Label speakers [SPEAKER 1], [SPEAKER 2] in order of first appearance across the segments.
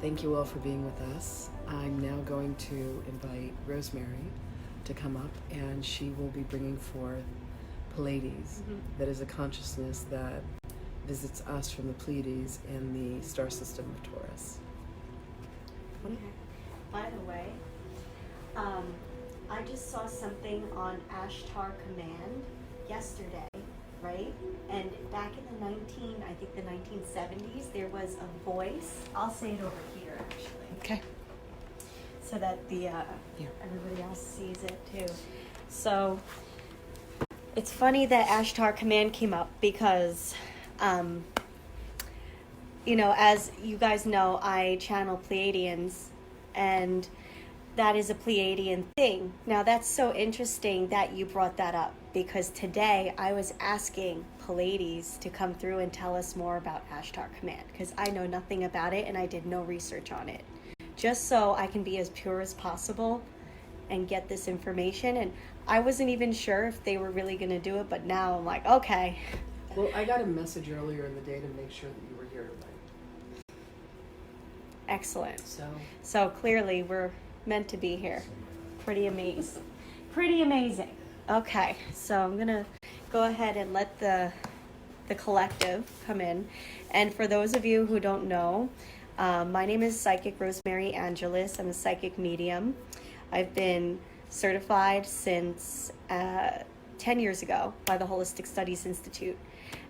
[SPEAKER 1] Thank you all for being with us. I'm now going to invite Rosemary to come up, and she will be bringing forth Pleiades. That is a consciousness that visits us from the Pleiades in the star system of Taurus.
[SPEAKER 2] Okay. By the way, I just saw something on Ashtar Command yesterday, right? And back in the 1970s, there was a voice. I'll say it over here, actually.
[SPEAKER 1] Okay.
[SPEAKER 2] So that the everybody else sees it too. So it's funny that Ashtar Command came up because, as you guys know, I channel Pleiadians, and that is a Pleiadian thing. Now that's so interesting that you brought that up, because today I was asking Pleiades to come through and tell us more about Ashtar Command, because I know nothing about it and I did no research on it, just so I can be as pure as possible and get this information. And I wasn't even sure if they were really going to do it, but now I'm like, okay.
[SPEAKER 1] Well, I got a message earlier in the day to make sure that you were here tonight.
[SPEAKER 2] Excellent.
[SPEAKER 1] So
[SPEAKER 2] clearly we're meant to be here. Pretty amazing. Pretty amazing. Okay, so I'm gonna go ahead and let the collective come in. And for those of you who don't know, my name is Psychic Rosemary Angelus. I'm a psychic medium. I've been certified since 10 years ago by the Holistic Studies Institute.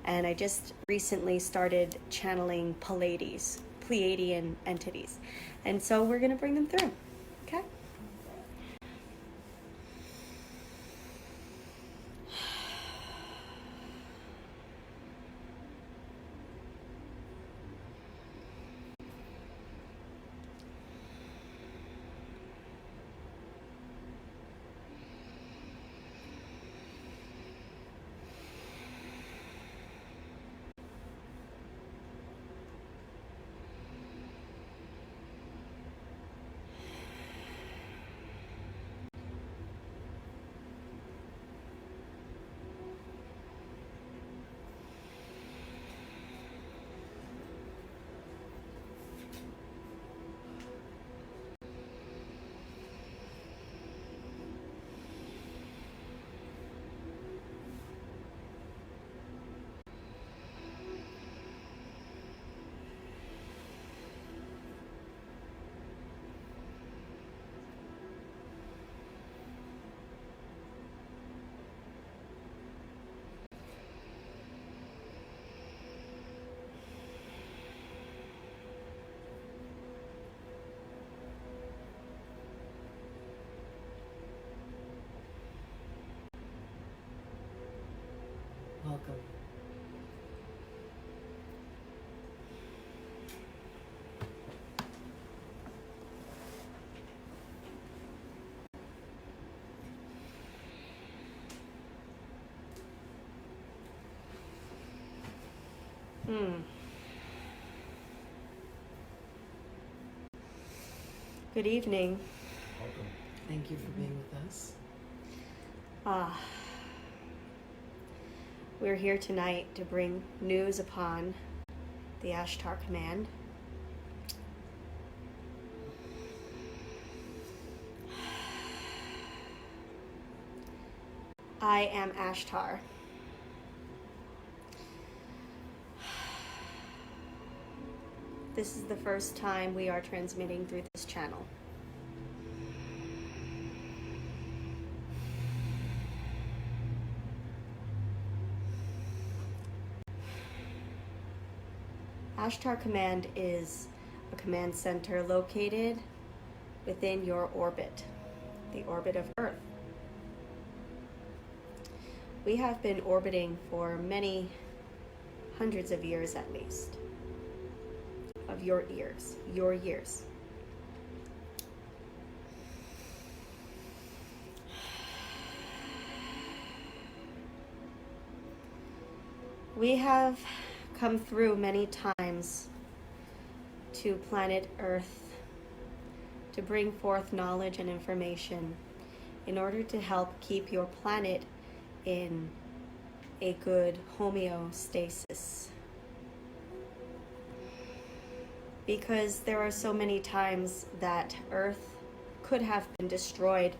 [SPEAKER 2] And I just recently started channeling Pleiadian entities. And so we're gonna bring them through, okay?
[SPEAKER 1] welcome.
[SPEAKER 2] Good evening.
[SPEAKER 3] Welcome.
[SPEAKER 1] Thank you for being with us.
[SPEAKER 2] We're here tonight to bring news upon the Ashtar Command. I am Ashtar. This is the first time we are transmitting through this channel. Ashtar Command is a command center located within your orbit, the orbit of Earth. We have been orbiting for many hundreds of years at least. Of your years. We have come through many times to planet Earth to bring forth knowledge and information in order to help keep your planet in a good homeostasis. because there are so many times that Earth could have been destroyed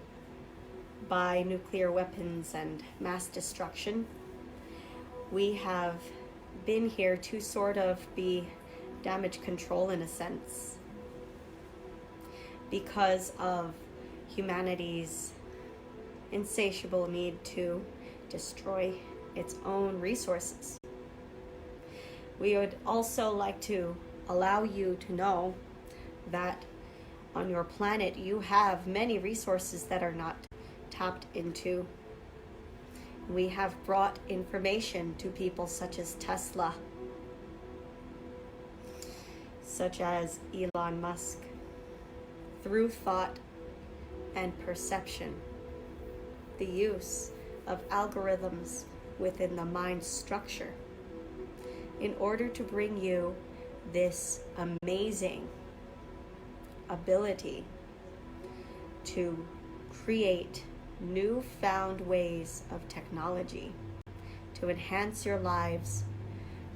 [SPEAKER 2] by nuclear weapons and mass destruction. We have been here to sort of be damage control in a sense because of humanity's insatiable need to destroy its own resources. We would also like to allow you to know that on your planet you have many resources that are not tapped into. We have brought information to people such as Tesla, such as Elon Musk, through thought and perception, the use of algorithms within the mind structure, in order to bring you this amazing ability to create newfound ways of technology to enhance your lives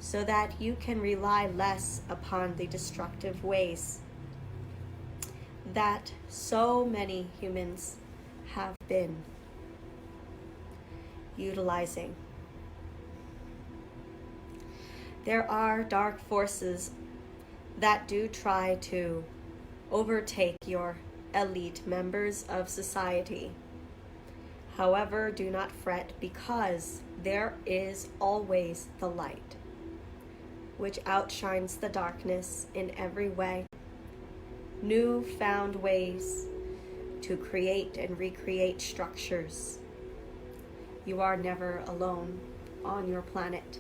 [SPEAKER 2] so that you can rely less upon the destructive ways that so many humans have been utilizing. There are dark forces that do try to overtake your elite members of society. However, do not fret, because there is always the light, which outshines the darkness in every way. Newfound ways to create and recreate structures. You are never alone on your planet.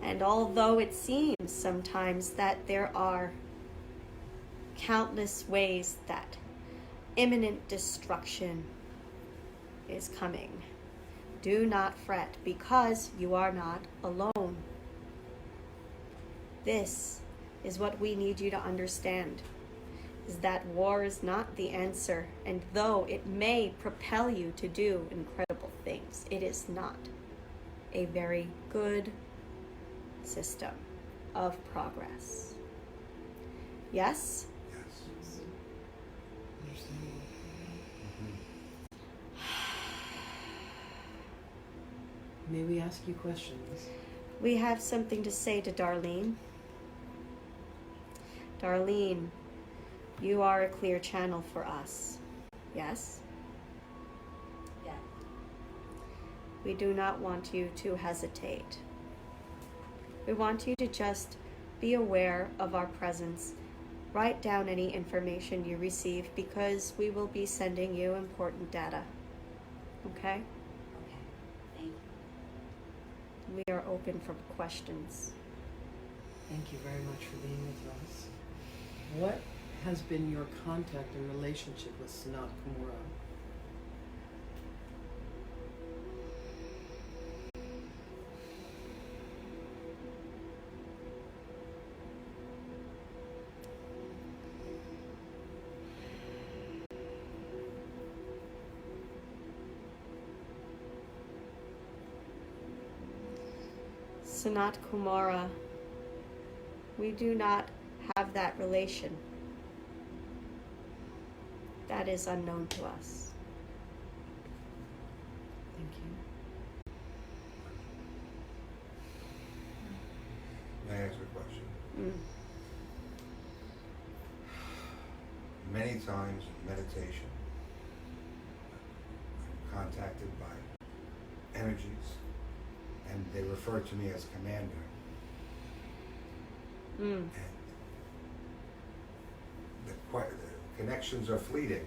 [SPEAKER 2] And although it seems sometimes that there are countless ways that imminent destruction is coming, do not fret, because you are not alone. This is what we need you to understand, is that war is not the answer, and though it may propel you to do incredible things, it is not a very good system of progress. Yes?
[SPEAKER 3] Yes.
[SPEAKER 1] May we ask you questions?
[SPEAKER 2] We have something to say to Darlene. Darlene, you are a clear channel for us. Yes?
[SPEAKER 4] Yeah.
[SPEAKER 2] We do not want you to hesitate. We want you to just be aware of our presence. Write down any information you receive, because we will be sending you important data. Okay?
[SPEAKER 4] Okay. Thank you.
[SPEAKER 2] We are open for questions.
[SPEAKER 1] Thank you very much for being with us. What has been your contact and relationship with Sanat Kumara?
[SPEAKER 2] Sanat Kumara, we do not have that relation. That is unknown to us.
[SPEAKER 1] Thank you.
[SPEAKER 3] May I ask a question?
[SPEAKER 2] Mm.
[SPEAKER 3] Many times in meditation, I'm contacted by energies, and they refer to me as commander.
[SPEAKER 2] Mm.
[SPEAKER 3] And the connections are fleeting.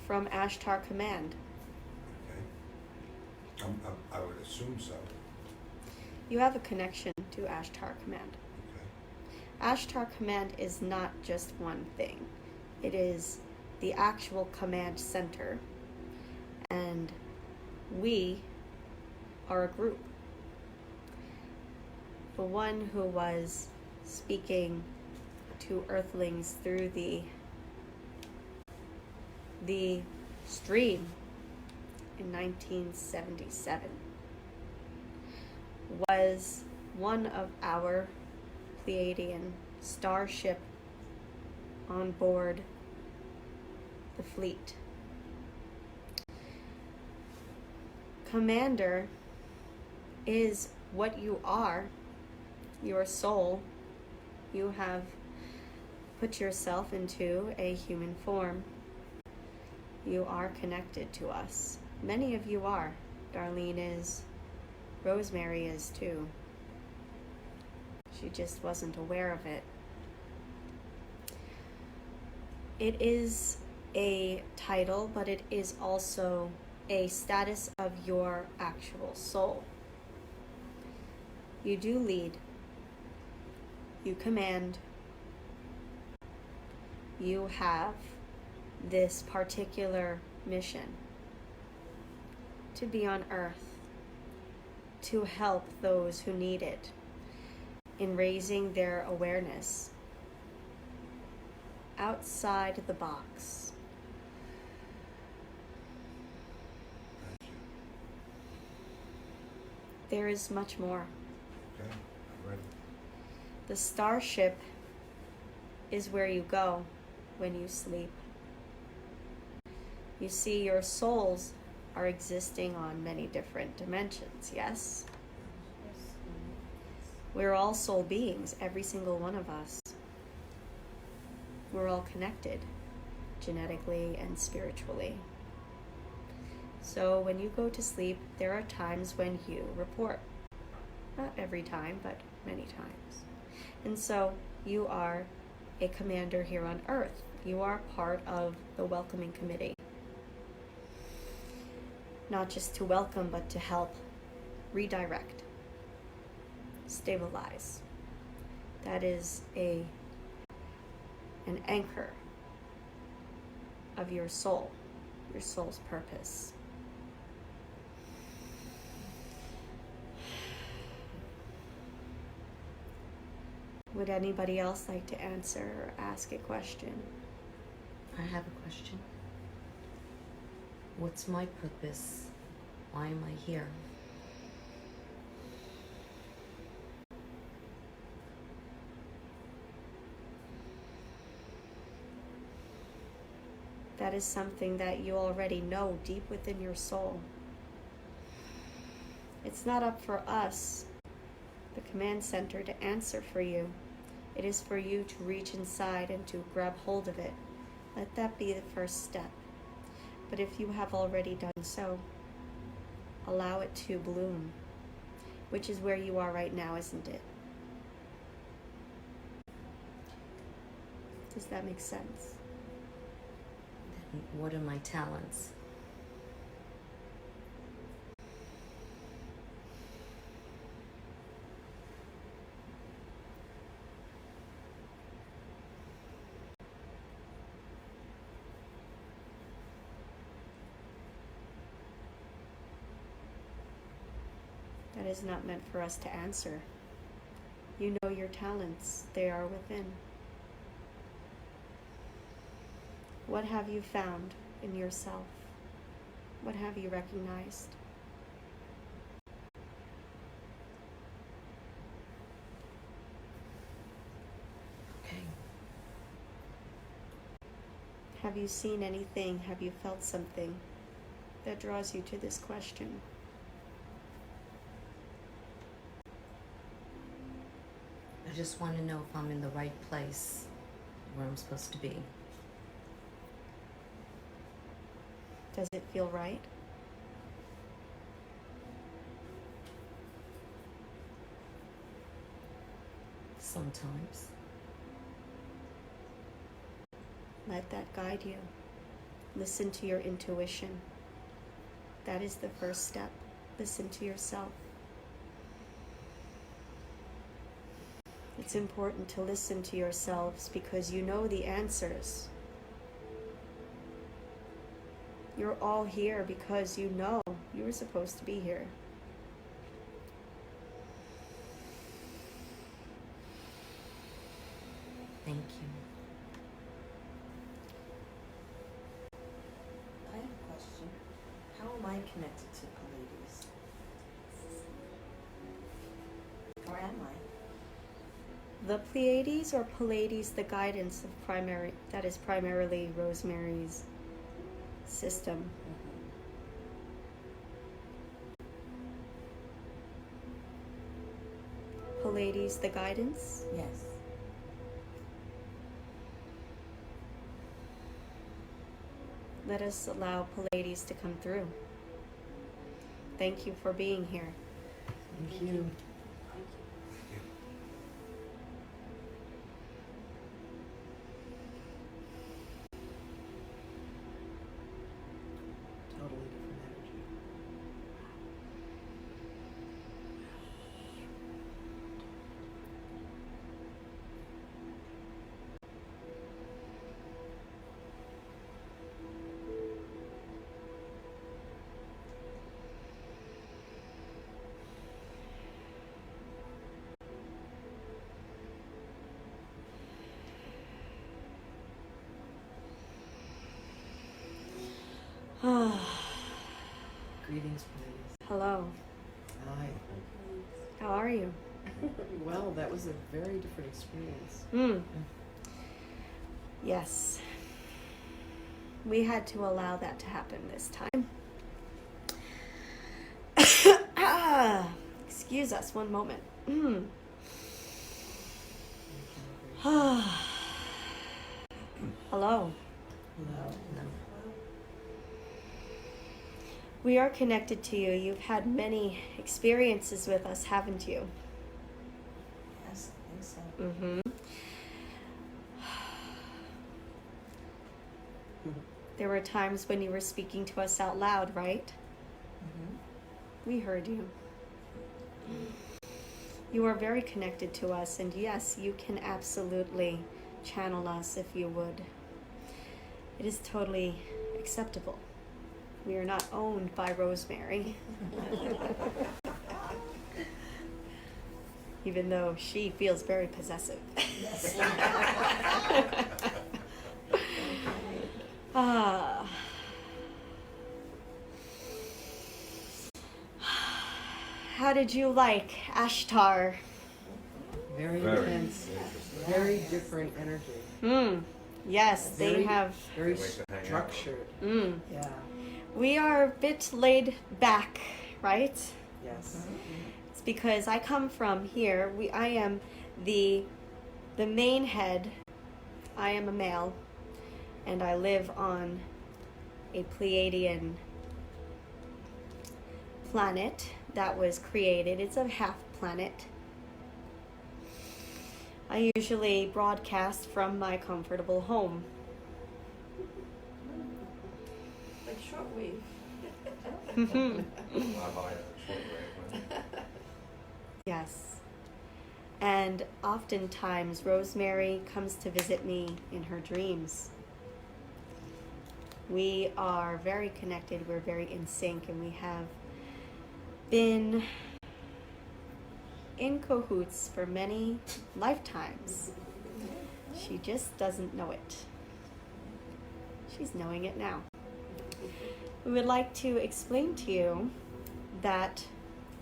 [SPEAKER 2] From Ashtar Command.
[SPEAKER 3] Okay, I would assume so.
[SPEAKER 2] You have a connection to Ashtar Command.
[SPEAKER 3] Okay.
[SPEAKER 2] Ashtar Command is not just one thing. It is the actual command center. And we are a group. The one who was speaking to Earthlings through the stream in 1977 was one of our Pleiadian starship on board the fleet. Commander is what you are, your soul. You have put yourself into a human form. You are connected to us. Many of you are. Darlene is. Rosemary is too. She just wasn't aware of it. It is a title, but it is also a status of your actual soul. You do lead. You command. You have this particular mission to be on Earth, to help those who need it in raising their awareness outside the box.
[SPEAKER 3] Thank you.
[SPEAKER 2] There is much more.
[SPEAKER 3] Okay, I'm ready.
[SPEAKER 2] The starship is where you go when you sleep. You see, your souls are existing on many different dimensions, yes? We're all soul beings, every single one of us. We're all connected, genetically and spiritually. So when you go to sleep, there are times when you report. Not every time, but many times. And so you are a commander here on Earth. You are part of the welcoming committee. Not just to welcome, but to help redirect, stabilize. That is an anchor of your soul's purpose. Would anybody else like to answer or ask a question?
[SPEAKER 4] I have a question. What's my purpose? Why am I here?
[SPEAKER 2] That is something that you already know deep within your soul. It's not up for us, the command center, to answer for you. It is for you to reach inside and to grab hold of it. Let that be the first step. But if you have already done so, allow it to bloom, which is where you are right now, isn't it? Does that make sense?
[SPEAKER 4] Then what are my talents?
[SPEAKER 2] That is not meant for us to answer. You know your talents, they are within. What have you found in yourself? What have you recognized?
[SPEAKER 4] Okay.
[SPEAKER 2] Have you seen anything? Have you felt something that draws you to this question?
[SPEAKER 4] I just want to know if I'm in the right place, where I'm supposed to be.
[SPEAKER 2] Does it feel right?
[SPEAKER 4] Sometimes.
[SPEAKER 2] Let that guide you. Listen to your intuition. That is the first step. Listen to yourself. It's important to listen to yourselves because you know the answers. You're all here because you know you were supposed to be here.
[SPEAKER 4] Thank you.
[SPEAKER 5] I have a question. How am I connected to Pleiades? Or am I?
[SPEAKER 2] the Pleiades or Pleiades the guidance of primary, that is primarily Rosemary's system? Pleiades the guidance?
[SPEAKER 5] Yes.
[SPEAKER 2] Let us allow Pleiades to come through. Thank you for being here.
[SPEAKER 1] Thank you. Totally different energy. Greetings, please.
[SPEAKER 2] Hello.
[SPEAKER 1] Hi.
[SPEAKER 2] How are you?
[SPEAKER 1] Well, that was a very different experience.
[SPEAKER 2] Yes. We had to allow that to happen this time. Excuse us one moment. Hello.
[SPEAKER 1] Hello.
[SPEAKER 2] We are connected to you. You've had many experiences with us, haven't you?
[SPEAKER 5] Yes, I think so.
[SPEAKER 2] Mm-hmm. There were times when you were speaking to us out loud, right? We heard you. You are very connected to us, and yes, you can absolutely channel us if you would. It is totally acceptable. We are not owned by Rosemary. Even though she feels very possessive.
[SPEAKER 5] Yes.
[SPEAKER 2] Ah. How did you like Ashtar?
[SPEAKER 1] Very
[SPEAKER 3] Very
[SPEAKER 1] intense.
[SPEAKER 3] interesting.
[SPEAKER 1] Very different energy.
[SPEAKER 2] Yes, they
[SPEAKER 1] Very-
[SPEAKER 2] have.
[SPEAKER 1] Very
[SPEAKER 3] Way to hang out.
[SPEAKER 1] structured. Yeah.
[SPEAKER 2] We are a bit laid back, right?
[SPEAKER 1] Yes.
[SPEAKER 2] It's because I come from here. I am the main head. I am a male, and I live on a Pleiadian planet that was created. It's a half planet. I usually broadcast from my comfortable home.
[SPEAKER 5] Like shortwave.
[SPEAKER 2] Yes. And oftentimes Rosemary comes to visit me in her dreams. We are very connected, we're very in sync, and we have been in cahoots for many lifetimes. She just doesn't know it. She's knowing it now. We would like to explain to you that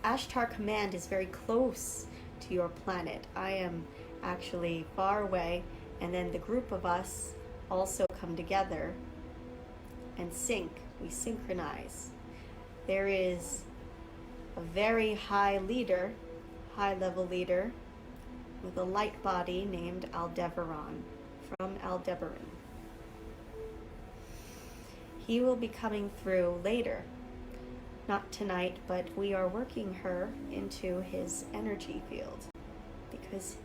[SPEAKER 2] Ashtar Command is very close to your planet. I am actually far away, and then the group of us also come together and sync. We synchronize. There is a very high level leader with a light body named Aldebaran from Aldebaran. He will be coming through later. Not tonight, but we are working her into his energy field because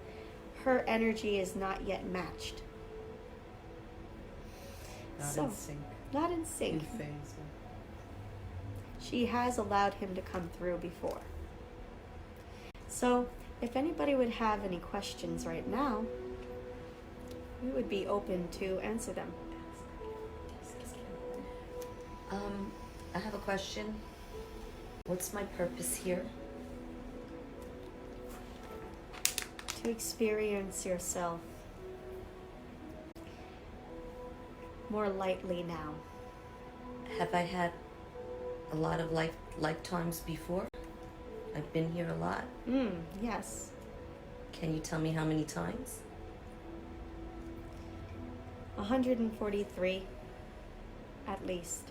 [SPEAKER 2] her energy is not yet matched.
[SPEAKER 1] Not
[SPEAKER 2] So,
[SPEAKER 1] in sync.
[SPEAKER 2] Not in sync.
[SPEAKER 1] In phase.
[SPEAKER 2] She has allowed him to come through before. So, if anybody would have any questions right now, we would be open to answer them.
[SPEAKER 4] I have a question. What's my purpose here?
[SPEAKER 2] To experience yourself more lightly now.
[SPEAKER 4] Have I had a lot of lifetimes before? I've been here a lot.
[SPEAKER 2] Yes.
[SPEAKER 4] Can you tell me how many times?
[SPEAKER 2] 143, at least.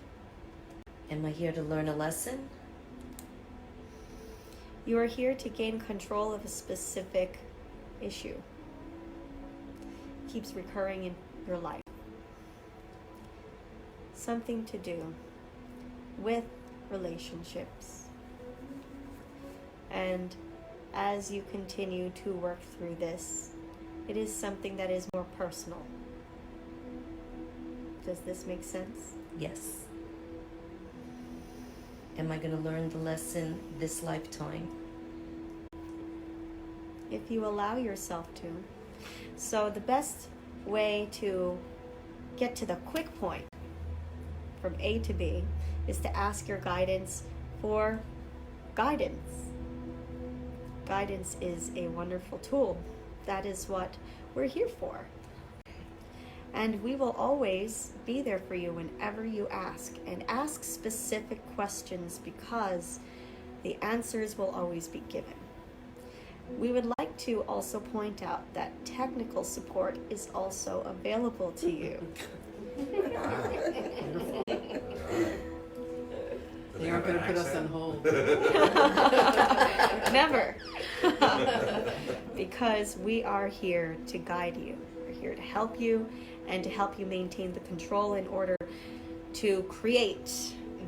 [SPEAKER 4] Am I here to learn a lesson?
[SPEAKER 2] You are here to gain control of a specific issue. Keeps recurring in your life. Something to do with relationships. And as you continue to work through this, it is something that is more personal. Does this make sense?
[SPEAKER 4] Yes. Am I going to learn the lesson this lifetime?
[SPEAKER 2] If you allow yourself to. So the best way to get to the quick point from A to B is to ask your guidance for guidance. Guidance is a wonderful tool. That is what we're here for. And we will always be there for you whenever you ask. And ask specific questions because the answers will always be given. We would like to also point out that technical support is also available to you.
[SPEAKER 1] They aren't going to put us on hold.
[SPEAKER 2] Never. Because we are here to guide you. We're here to help you and to help you maintain the control in order to create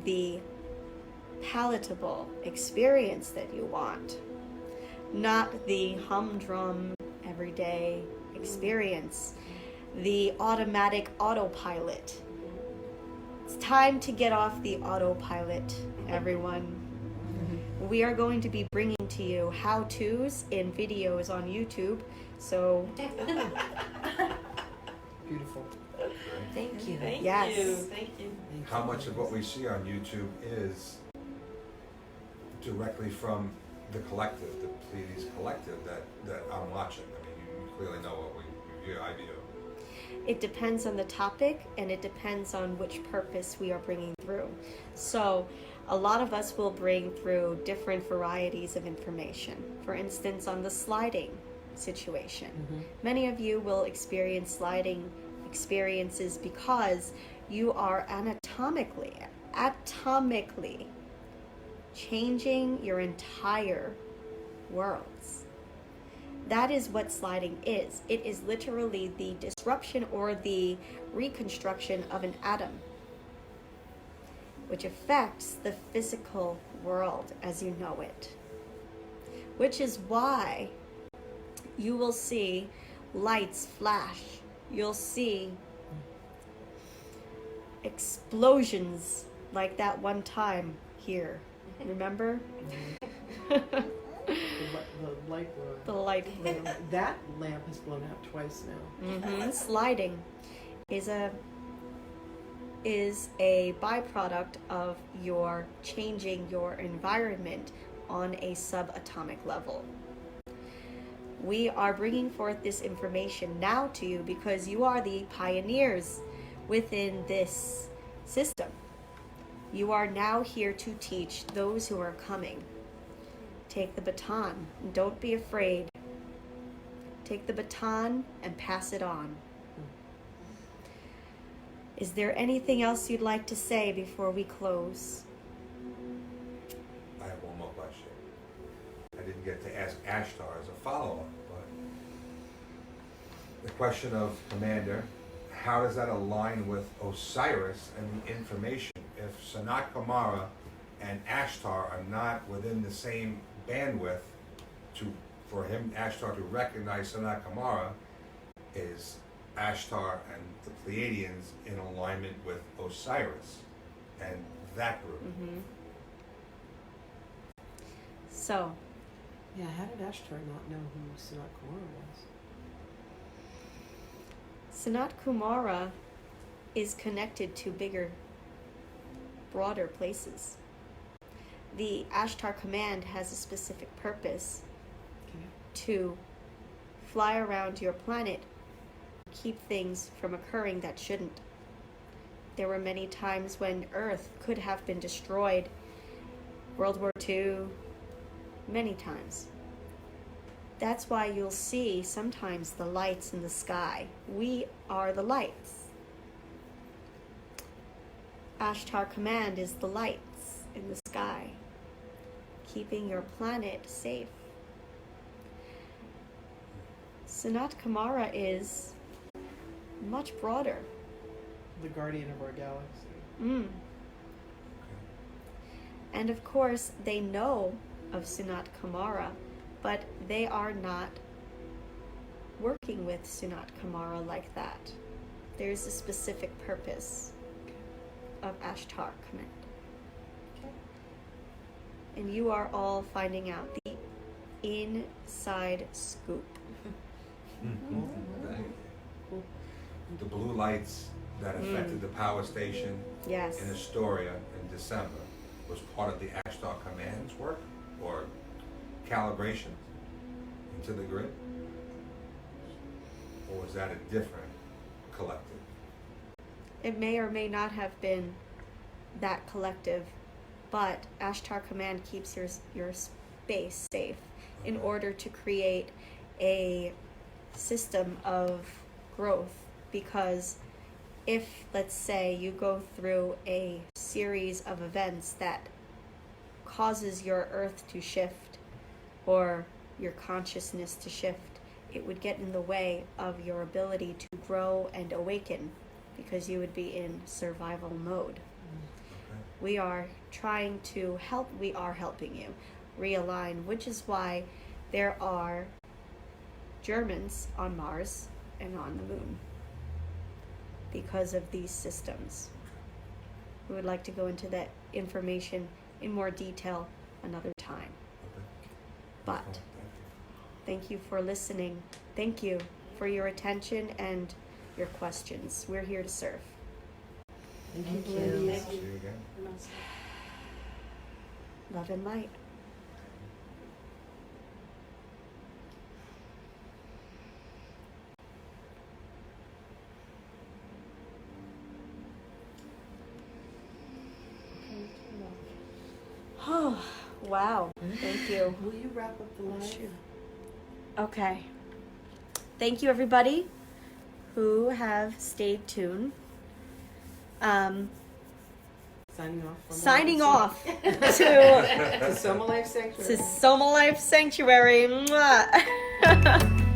[SPEAKER 2] the palatable experience that you want. Not the humdrum everyday experience, the automatic autopilot. It's time to get off the autopilot, everyone. We are going to be bringing to you how-tos in videos on YouTube, so
[SPEAKER 1] Beautiful.
[SPEAKER 4] Thank you.
[SPEAKER 5] Thank
[SPEAKER 2] Yes.
[SPEAKER 5] you. Thank you.
[SPEAKER 3] How much of what we see on YouTube is directly from the collective, the Pleiades collective that I'm watching? I mean, you clearly know what I view.
[SPEAKER 2] it depends on the topic and it depends on which purpose we are bringing through. So a lot of us will bring through different varieties of information. For instance, on the sliding situation. Many of you will experience sliding experiences because you are anatomically changing your entire worlds. That is what sliding is. It is literally the disruption or the reconstruction of an atom, which affects the physical world as you know it. Which is why you will see lights flash. You'll see explosions like that one time here. Remember?
[SPEAKER 1] The light blew.
[SPEAKER 2] The light blew.
[SPEAKER 1] That lamp has blown out twice now.
[SPEAKER 2] Sliding is a byproduct of your changing your environment on a subatomic level. We are bringing forth this information now to you because you are the pioneers within this system. You are now here to teach those who are coming. Take the baton. Don't be afraid. Take the baton and pass it on. Is there anything else you'd like to say before we close?
[SPEAKER 3] I have one more question. I didn't get to ask Ashtar as a follow-up, but the question of Commander, how does that align with Osiris and the information? If Sanat Kumara and Ashtar are not within the same bandwidth for Ashtar to recognize Sanat Kumara, is Ashtar and the Pleiadians in alignment with Osiris and that group?
[SPEAKER 2] So,
[SPEAKER 1] Yeah, how did Ashtar not know who Sanat Kumara was?
[SPEAKER 2] Sanat Kumara is connected to bigger, broader places. The Ashtar Command has a specific purpose
[SPEAKER 1] Okay.
[SPEAKER 2] to fly around your planet, keep things from occurring that shouldn't. There were many times when Earth could have been destroyed. World War II, many times. That's why you'll see sometimes the lights in the sky. We are the lights. Ashtar Command is the lights in the sky, keeping your planet safe. Sanat Kumara is much broader.
[SPEAKER 1] The guardian of our galaxy.
[SPEAKER 2] Mm. And of course, they know of Sunat Kumara, but they are not working with Sunat Kumara like that. There's a specific purpose of Ashtar Command.
[SPEAKER 5] Okay.
[SPEAKER 2] And you are all finding out the inside scoop.
[SPEAKER 3] The blue lights that affected the power station
[SPEAKER 2] Yes.
[SPEAKER 3] in Astoria in December was part of the Ashtar Command's work or calibration into the grid? Or was that a different collective?
[SPEAKER 2] It may or may not have been that collective, but Ashtar Command keeps your space safe in order to create a system of growth. Because if, let's say, you go through a series of events that causes your earth to shift or your consciousness to shift, it would get in the way of your ability to grow and awaken, because you would be in survival mode. We are trying to help, we are helping you realign, which is why there are Germans on Mars and on the moon, because of these systems. We would like to go into that information in more detail another time. But thank you for listening. Thank you for your attention and your questions. We're here to serve.
[SPEAKER 4] Thank you.
[SPEAKER 3] See you again.
[SPEAKER 2] Love and light. Oh, wow. Thank you.
[SPEAKER 1] Will you wrap up the live?
[SPEAKER 2] Okay. Thank you, everybody who have stayed tuned.
[SPEAKER 1] Signing off. From
[SPEAKER 2] Signing
[SPEAKER 1] our
[SPEAKER 2] off to
[SPEAKER 1] episode. To Soma Life Sanctuary.
[SPEAKER 2] Soma Life Sanctuary. Mwah.